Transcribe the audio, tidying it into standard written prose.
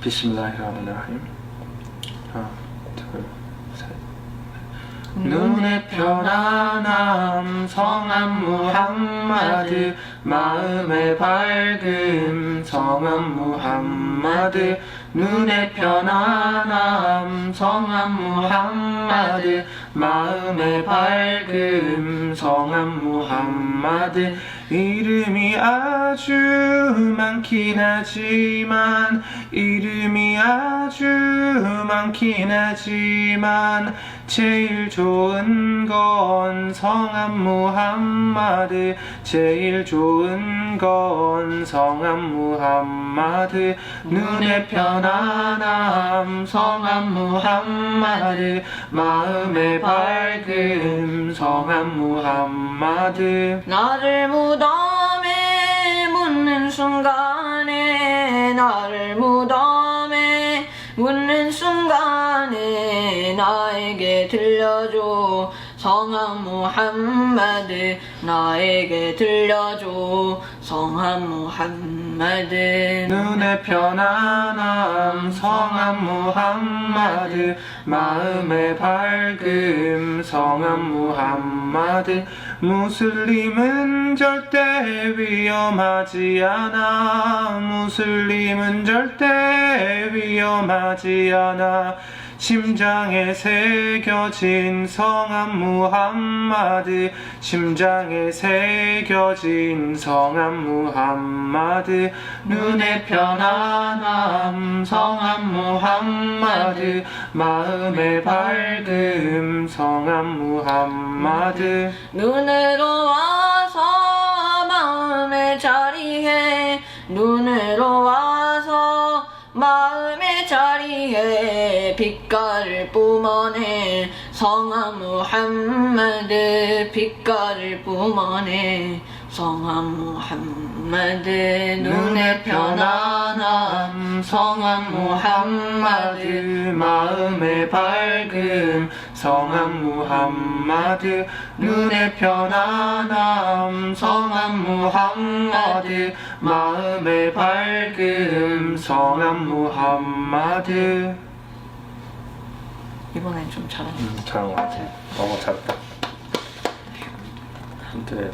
비스밀라히르흐마니르라힘. 하나, 둘, 셋. 눈에 편안함 성함 무함마드, 마음의 밝음 성함 무함마드. 눈에 편안함 성함 무함마드, 마음의 밝음 성함 무함마드. 이름이 아주 많긴 하지만, 이름이 아주 많긴 하지만, 제일 좋은 건 성함 무함마드, 제일 좋은 건 성함 무함마드. 눈에 편안함 성함 무함마드, 마음의 밝음 성함 무함마드. 나를 무덤에 묻는 순간에, 나를 무덤에 묻는 순간에 나에게 들려줘 성함 무함마드, 나에게 들려줘 성함 무함마드. 눈에 편안함 성함 무함마드, 마음의 밝음 성함 무함마드. 무슬림은 절대 위험하지 않아, 무슬림은 절대 위험하지 않아. 심장에 새겨진 성함 무함마드, 심장에 새겨진 성함 무함마드. 눈에 편안함 성함 무함마드, 마음의 밝음 성함 무함마드. 눈으로 와서 마음의 자리에, 눈으로 와서 마음의 자리에 빛깔을 뿜어내 성함 무함마드, 빛깔을 뿜어내 성함 무함마드. 눈에 편안함 성함 무함마드, 마음의 밝음 성함 무함마드. 눈에 편안함 성함 무함마드, 마음의 밝음 성함 무함마드. 이번엔 좀 잘하네. 잘한 것 같아. 잘했다. 아무튼